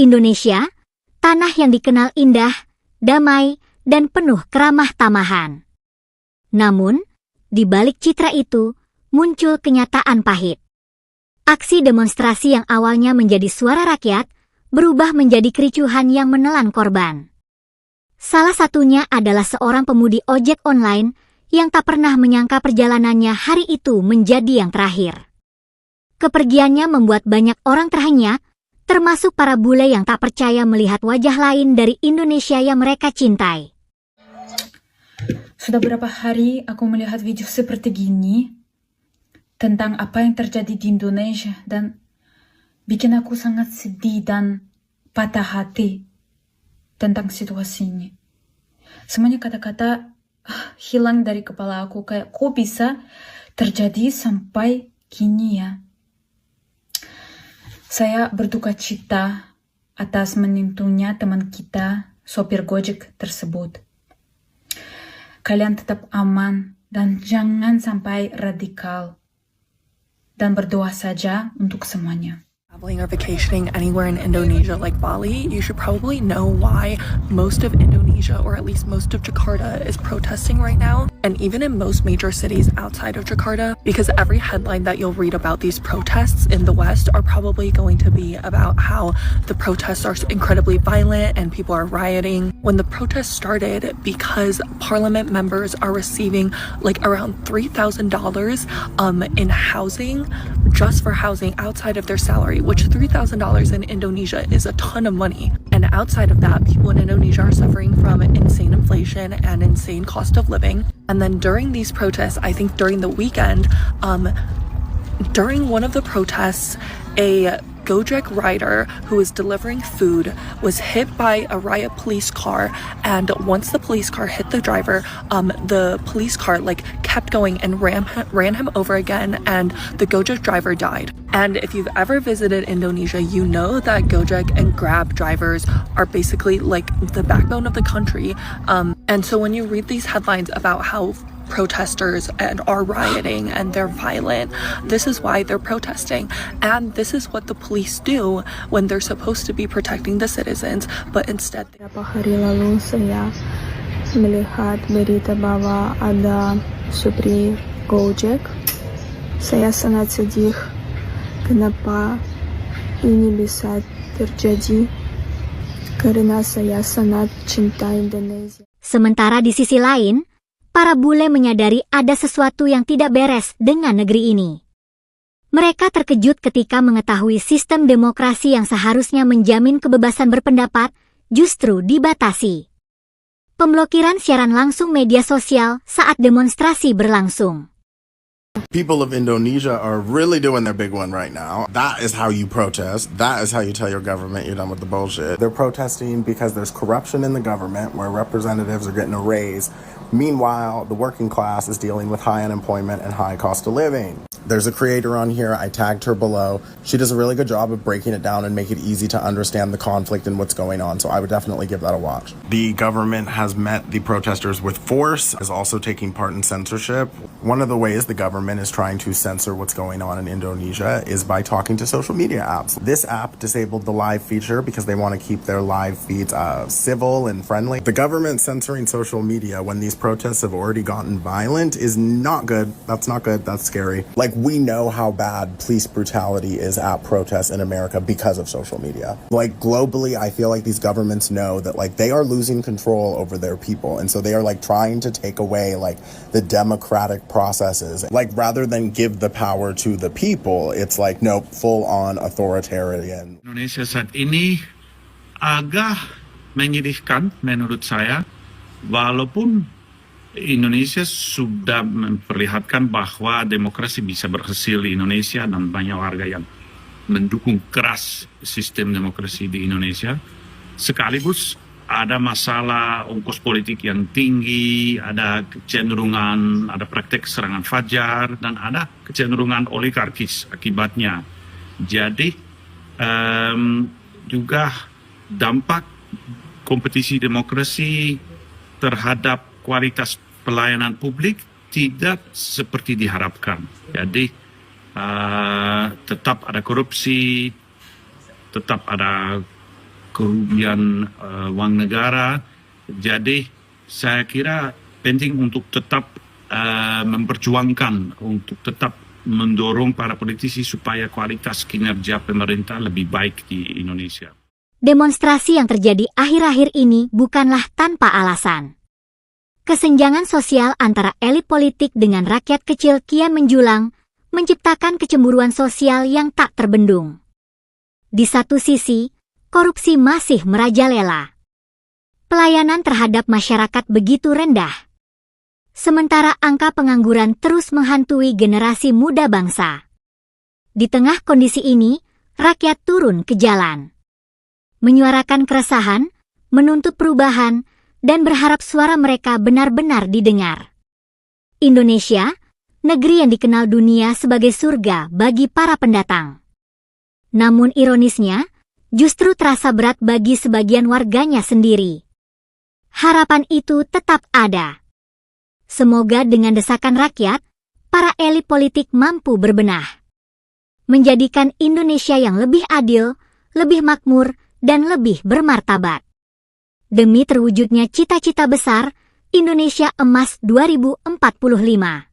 Indonesia, tanah yang dikenal indah, damai, dan penuh keramah tamahan. Namun, di balik citra itu, muncul kenyataan pahit. Aksi demonstrasi yang awalnya menjadi suara rakyat, berubah menjadi kericuhan yang menelan korban. Salah satunya adalah seorang pemudi ojek online yang tak pernah menyangka perjalanannya hari itu menjadi yang terakhir. Kepergiannya membuat banyak orang terhenyak, termasuk para bule yang tak percaya melihat wajah lain dari Indonesia yang mereka cintai. Sudah berapa hari aku melihat video seperti gini tentang apa yang terjadi di Indonesia dan bikin aku sangat sedih dan patah hati tentang situasi ini. Semuanya kata-kata hilang dari kepala aku, kayak kok bisa terjadi sampai gini ya. Saya berduka cita atas meninggalnya teman kita, sopir Gojek tersebut. Kalian tetap aman dan jangan sampai radikal. Dan berdoa saja untuk semuanya. Traveling or vacationing anywhere in Indonesia like Bali, you should probably know why most of Indonesia, or at least most of Jakarta, is protesting right now. And even in most major cities outside of Jakarta, because every headline that you'll read about these protests in the West are probably going to be about how the protests are incredibly violent and people are rioting. When the protests started, because parliament members are receiving like around $3,000 in housing, just for housing outside of their salary, which $3,000 in Indonesia is a ton of money. And outside of that, people in Indonesia are suffering from insane inflation and insane cost of living. And then during these protests, I think during the weekend, during one of the protests, a Gojek rider who was delivering food was hit by a riot police car, and once the police car hit the driver, the police car kept going and ran him over again, and the Gojek driver died. And if you've ever visited Indonesia, you know that Gojek and Grab drivers are basically like the backbone of the country. And so when you read these headlines about how protesters and are rioting and they're violent, this is why they're protesting, and this is what the police do when they're supposed to be protecting the citizens, but instead. Beberapa hari lalu saya melihat berita bahwa ada supir Gojek. Saya sangat sedih kenapa ini bisa terjadi, karena saya sangat cinta Indonesia. Sementara di sisi lain, para bule menyadari ada sesuatu yang tidak beres dengan negeri ini. Mereka terkejut ketika mengetahui sistem demokrasi yang seharusnya menjamin kebebasan berpendapat justru dibatasi. Pemblokiran siaran langsung media sosial saat demonstrasi berlangsung. People of Indonesia are really doing their big one right now. That is how you protest. That is how you tell your government you're done with the bullshit. They're protesting because there's corruption in the government where representatives are getting a raise. Meanwhile, the working class is dealing with high unemployment and high cost of living. There's a creator on here. I tagged her below. She does a really good job of breaking it down and make it easy to understand the conflict and what's going on. So I would definitely give that a watch. The government has met the protesters with force, is also taking part in censorship. One of the ways the government is trying to censor what's going on in Indonesia is by talking to social media apps. This app disabled the live feature because they want to keep their live feeds civil and friendly. The government censoring social media when these protests have already gotten violent is not good. That's not good. That's scary. Like, we know how bad police brutality is at protests in America because of social media. Like, globally, I feel like these governments know that they are losing control over their people, and so they are trying to take away the democratic processes. Rather than give the power to the people, it's nope, full on authoritarian. Indonesia saat ini agak menyedihkan menurut saya, walaupun Indonesia sudah memperlihatkan bahwa demokrasi bisa berhasil di Indonesia dan banyak warga yang mendukung keras sistem demokrasi di Indonesia. Sekaligus ada masalah ongkos politik yang tinggi, ada kecenderungan, ada praktek serangan fajar, dan ada kecenderungan oligarkis akibatnya. Jadi juga dampak kompetisi demokrasi terhadap kualitas pelayanan publik tidak seperti diharapkan. Jadi tetap ada korupsi, tetap ada kerugian uang negara. Jadi saya kira penting untuk tetap memperjuangkan, untuk tetap mendorong para politisi supaya kualitas kinerja pemerintah lebih baik di Indonesia. Demonstrasi yang terjadi akhir-akhir ini bukanlah tanpa alasan. Kesenjangan sosial antara elit politik dengan rakyat kecil kian menjulang, menciptakan kecemburuan sosial yang tak terbendung. Di satu sisi, korupsi masih merajalela. Pelayanan terhadap masyarakat begitu rendah. Sementara angka pengangguran terus menghantui generasi muda bangsa. Di tengah kondisi ini, rakyat turun ke jalan. Menyuarakan keresahan, menuntut perubahan, dan berharap suara mereka benar-benar didengar. Indonesia, negeri yang dikenal dunia sebagai surga bagi para pendatang. Namun ironisnya, justru terasa berat bagi sebagian warganya sendiri. Harapan itu tetap ada. Semoga dengan desakan rakyat, para elit politik mampu berbenah. Menjadikan Indonesia yang lebih adil, lebih makmur, dan lebih bermartabat. Demi terwujudnya cita-cita besar, Indonesia Emas 2045.